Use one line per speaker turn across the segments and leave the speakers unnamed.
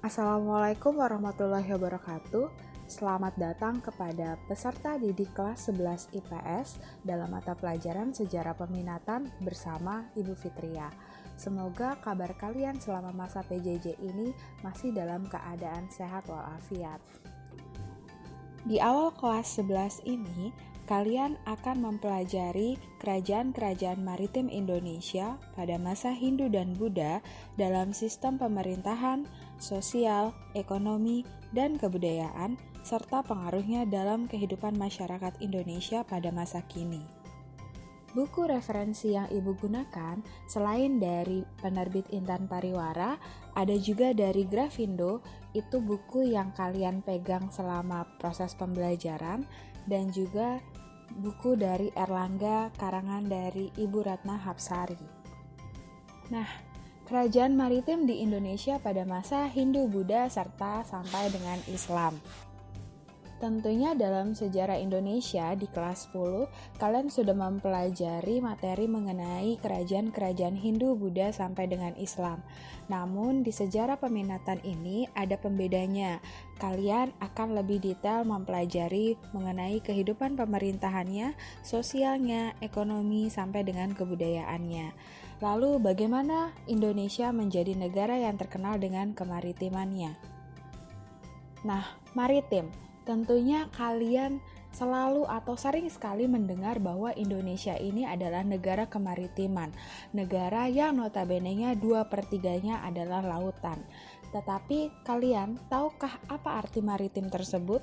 Assalamualaikum warahmatullahi wabarakatuh. Selamat datang kepada peserta didik kelas 11 IPS dalam mata pelajaran Sejarah Peminatan bersama Ibu Fitria. Semoga kabar kalian selama masa PJJ ini masih dalam keadaan sehat walafiat. Di awal kelas 11 ini, kalian akan mempelajari kerajaan-kerajaan maritim Indonesia pada masa Hindu dan Buddha dalam sistem pemerintahan, sosial, ekonomi, dan kebudayaan, serta pengaruhnya dalam kehidupan masyarakat Indonesia pada masa kini. Buku referensi yang Ibu gunakan selain dari penerbit Intan Pariwara, ada juga dari Grafindo, itu buku yang kalian pegang selama proses pembelajaran, dan juga buku dari Erlangga karangan dari Ibu Ratna Hapsari. Nah, kerajaan maritim di Indonesia pada masa Hindu-Buddha serta sampai dengan Islam. Tentunya dalam sejarah Indonesia di kelas 10, kalian sudah mempelajari materi mengenai kerajaan-kerajaan Hindu-Buddha sampai dengan Islam. Namun di sejarah peminatan ini ada pembedanya. Kalian akan lebih detail mempelajari mengenai kehidupan pemerintahannya, sosialnya, ekonomi, sampai dengan kebudayaannya. Lalu bagaimana Indonesia menjadi negara yang terkenal dengan kemaritimannya? Nah, maritim. Tentunya kalian selalu atau sering sekali mendengar bahwa Indonesia ini adalah negara kemaritiman, negara yang notabene-nya 2/3-nya adalah lautan. Tetapi kalian tahukah apa arti maritim tersebut?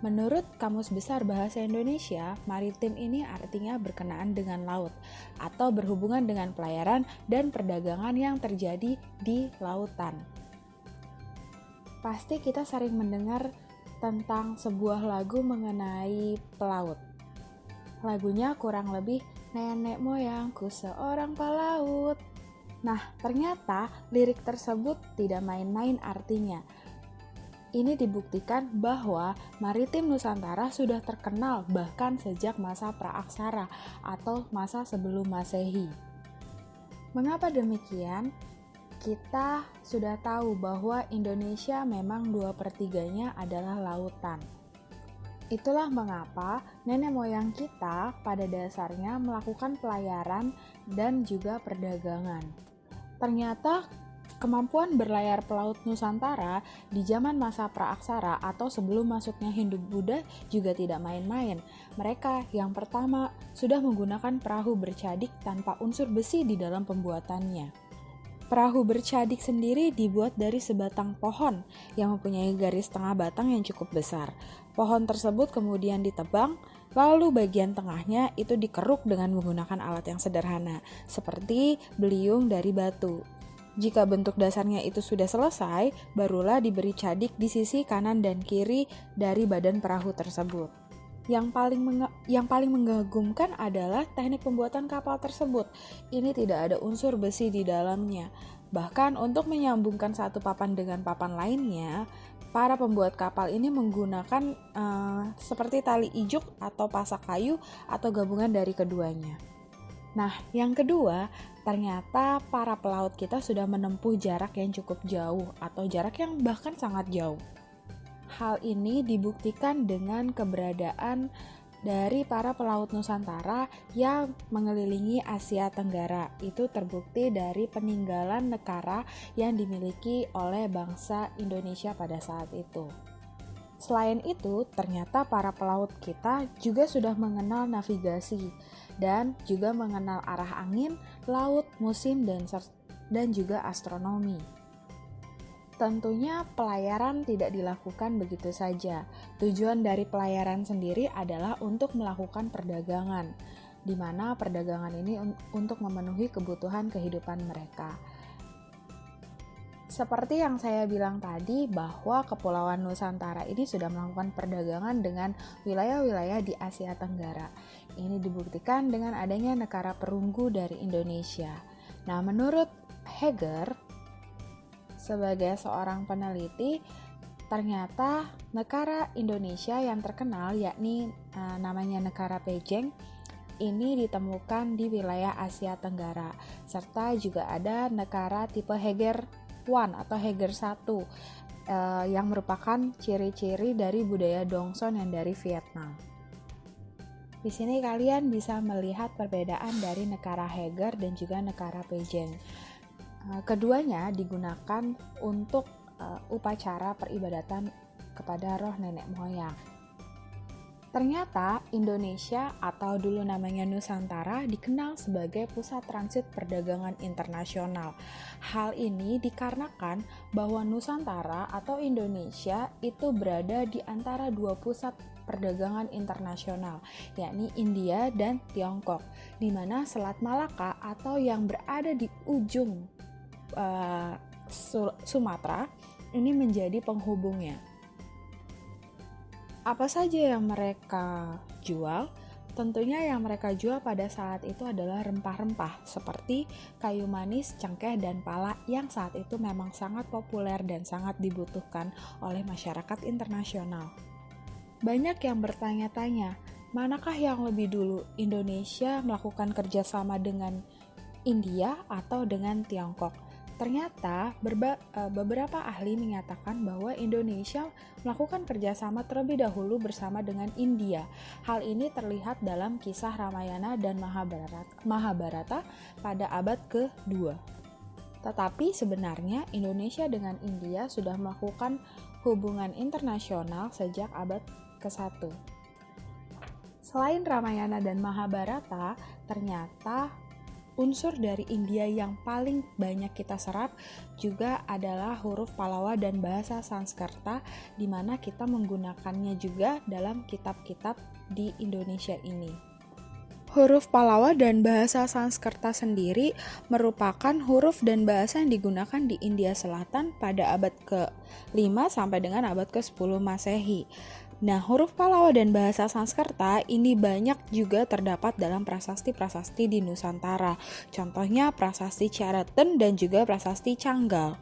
Menurut Kamus Besar Bahasa Indonesia, maritim ini artinya berkenaan dengan laut atau berhubungan dengan pelayaran dan perdagangan yang terjadi di lautan. Pasti kita sering mendengar tentang sebuah lagu mengenai pelaut. Lagunya kurang lebih nenek moyangku seorang pelaut. Nah, ternyata lirik tersebut tidak main-main artinya. Ini dibuktikan bahwa maritim Nusantara sudah terkenal bahkan sejak masa praaksara atau masa sebelum Masehi. Mengapa demikian? Kita sudah tahu bahwa Indonesia memang 2/3-nya adalah lautan. Itulah mengapa nenek moyang kita pada dasarnya melakukan pelayaran dan juga perdagangan. Ternyata kemampuan berlayar pelaut Nusantara di zaman masa praaksara atau sebelum masuknya Hindu-Buddha juga tidak main-main. Mereka yang pertama sudah menggunakan perahu bercadik tanpa unsur besi di dalam pembuatannya. Perahu bercadik sendiri dibuat dari sebatang pohon yang mempunyai garis tengah batang yang cukup besar. Pohon tersebut kemudian ditebang, lalu bagian tengahnya itu dikeruk dengan menggunakan alat yang sederhana, seperti beliung dari batu. Jika bentuk dasarnya itu sudah selesai, barulah diberi cadik di sisi kanan dan kiri dari badan perahu tersebut. Yang paling mengagumkan adalah teknik pembuatan kapal tersebut. Ini tidak ada unsur besi di dalamnya. Bahkan untuk menyambungkan satu papan dengan papan lainnya, para pembuat kapal ini menggunakan seperti tali ijuk atau pasak kayu atau gabungan dari keduanya. Nah, yang kedua, ternyata para pelaut kita sudah menempuh jarak yang cukup jauh atau jarak yang bahkan sangat jauh. Hal ini dibuktikan dengan keberadaan dari para pelaut Nusantara yang mengelilingi Asia Tenggara. Itu terbukti dari peninggalan negara yang dimiliki oleh bangsa Indonesia pada saat itu. Selain itu, ternyata para pelaut kita juga sudah mengenal navigasi dan juga mengenal arah angin, laut, musim, dan juga astronomi. Tentunya pelayaran tidak dilakukan begitu saja. Tujuan dari pelayaran sendiri adalah untuk melakukan perdagangan, di mana perdagangan ini untuk memenuhi kebutuhan kehidupan mereka. Seperti yang saya bilang tadi, bahwa Kepulauan Nusantara ini sudah melakukan perdagangan dengan wilayah-wilayah di Asia Tenggara. Ini dibuktikan dengan adanya negara perunggu dari Indonesia. Nah, menurut Heger, sebagai seorang peneliti, ternyata negara Indonesia yang terkenal yakni namanya negara Pejeng ini ditemukan di wilayah Asia Tenggara, serta juga ada negara tipe Heger 1 atau Heger 1. yang merupakan ciri-ciri dari budaya Dongson yang dari Vietnam. Di sini kalian bisa melihat perbedaan dari negara Heger dan juga negara Pejeng. Keduanya digunakan untuk upacara peribadatan kepada roh nenek moyang. Ternyata Indonesia atau dulu namanya Nusantara dikenal sebagai pusat transit perdagangan internasional. Hal ini dikarenakan bahwa Nusantara atau Indonesia itu berada di antara dua pusat perdagangan internasional, yakni India dan Tiongkok, di mana Selat Malaka atau yang berada di ujung Sumatera ini menjadi penghubungnya. Apa saja yang mereka jual? Tentunya yang mereka jual pada saat itu adalah rempah-rempah seperti kayu manis, cengkeh, dan pala yang saat itu memang sangat populer dan sangat dibutuhkan oleh masyarakat internasional. Banyak yang bertanya-tanya, manakah yang lebih dulu Indonesia melakukan kerjasama dengan India atau dengan Tiongkok? Ternyata beberapa ahli menyatakan bahwa Indonesia melakukan kerjasama terlebih dahulu bersama dengan India. Hal ini terlihat dalam kisah Ramayana dan Mahabharata pada abad ke-2. Tetapi sebenarnya Indonesia dengan India sudah melakukan hubungan internasional sejak abad ke-1. Selain Ramayana dan Mahabharata, ternyata unsur dari India yang paling banyak kita serap juga adalah huruf Pallawa dan bahasa Sanskerta, di mana kita menggunakannya juga dalam kitab-kitab di Indonesia ini. Huruf Pallawa dan bahasa Sanskerta sendiri merupakan huruf dan bahasa yang digunakan di India Selatan pada abad ke-5 sampai dengan abad ke-10 Masehi. Nah, huruf Pallawa dan bahasa Sanskerta ini banyak juga terdapat dalam prasasti-prasasti di Nusantara. Contohnya prasasti Ciaraten dan juga prasasti Canggal.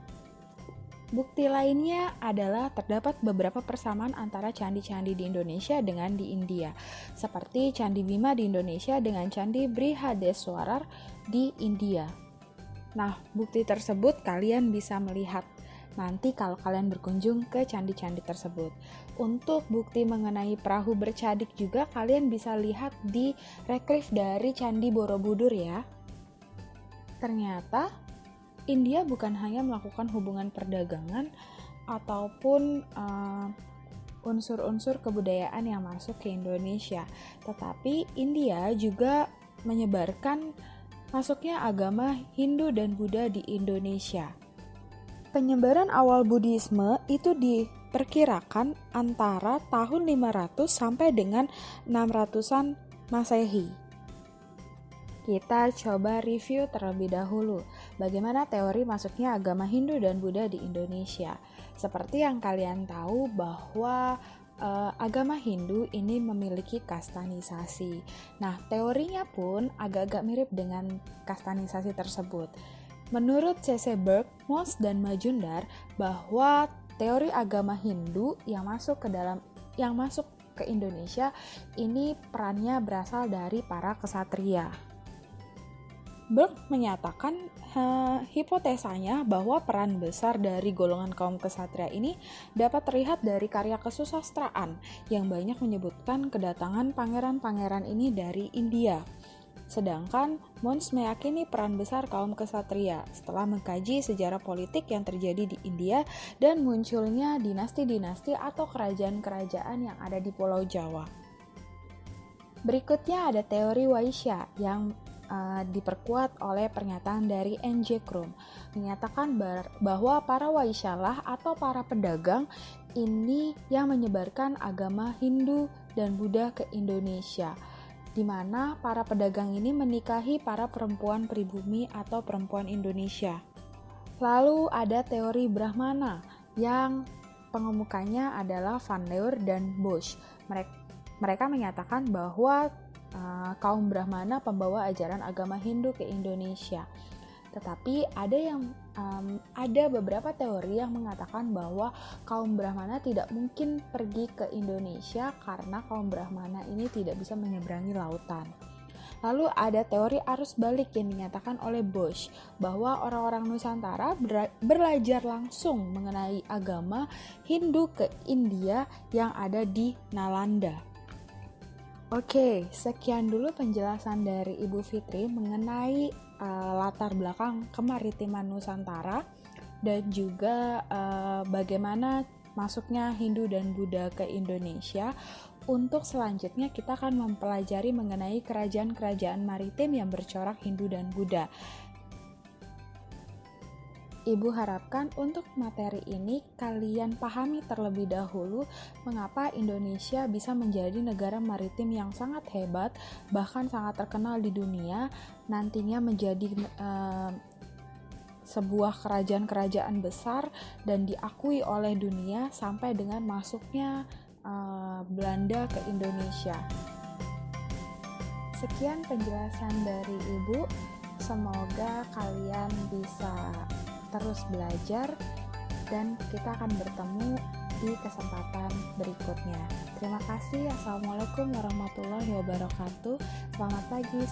Bukti lainnya adalah terdapat beberapa persamaan antara candi-candi di Indonesia dengan di India, seperti Candi Bima di Indonesia dengan Candi Brihadeswarar di India. Nah, bukti tersebut kalian bisa melihat nanti kalau kalian berkunjung ke candi-candi tersebut. Untuk bukti mengenai perahu bercadik juga kalian bisa lihat di relief dari Candi Borobudur ya. Ternyata India bukan hanya melakukan hubungan perdagangan ataupun unsur-unsur kebudayaan yang masuk ke Indonesia, tetapi India juga menyebarkan masuknya agama Hindu dan Buddha di Indonesia. Penyebaran awal Buddhisme itu diperkirakan antara tahun 500 sampai dengan 600-an Masehi. Kita coba review terlebih dahulu bagaimana teori masuknya agama Hindu dan Buddha di Indonesia. Seperti yang kalian tahu bahwa agama Hindu ini memiliki kastanisasi. Nah, teorinya pun agak-agak mirip dengan kastanisasi tersebut. Menurut C.C. Burke, Mons dan Majumdar bahwa teori agama Hindu yang masuk ke Indonesia ini perannya berasal dari para kesatria. Burke menyatakan hipotesanya bahwa peran besar dari golongan kaum kesatria ini dapat terlihat dari karya kesusastraan yang banyak menyebutkan kedatangan pangeran-pangeran ini dari India. Sedangkan Mons meyakini peran besar kaum kesatria setelah mengkaji sejarah politik yang terjadi di India dan munculnya dinasti-dinasti atau kerajaan-kerajaan yang ada di Pulau Jawa. Berikutnya ada teori Waisya yang diperkuat oleh pernyataan dari N.J. Krum, menyatakan bahwa para Waisyalah atau para pedagang ini yang menyebarkan agama Hindu dan Buddha ke Indonesia, di mana para pedagang ini menikahi para perempuan pribumi atau perempuan Indonesia. Lalu ada teori Brahmana yang pengemukanya adalah Van Leur dan Bosch. Mereka menyatakan bahwa kaum Brahmana pembawa ajaran agama Hindu ke Indonesia. Tetapi ada beberapa teori yang mengatakan bahwa kaum Brahmana tidak mungkin pergi ke Indonesia karena kaum Brahmana ini tidak bisa menyeberangi lautan. Lalu ada teori arus balik yang dinyatakan oleh Bosch, bahwa orang-orang Nusantara belajar langsung mengenai agama Hindu ke India yang ada di Nalanda. Oke, sekian dulu penjelasan dari Ibu Fitri mengenai latar belakang kemaritiman Nusantara dan juga bagaimana masuknya Hindu dan Buddha ke Indonesia. Untuk selanjutnya kita akan mempelajari mengenai kerajaan-kerajaan maritim yang bercorak Hindu dan Buddha. Ibu harapkan untuk materi ini kalian pahami terlebih dahulu mengapa Indonesia bisa menjadi negara maritim yang sangat hebat, bahkan sangat terkenal di dunia, nantinya menjadi sebuah kerajaan-kerajaan besar dan diakui oleh dunia sampai dengan masuknya Belanda ke Indonesia. Sekian penjelasan dari Ibu. Semoga kalian bisa terus belajar dan kita akan bertemu di kesempatan berikutnya. Terima kasih. Assalamualaikum warahmatullahi wabarakatuh. Selamat pagi.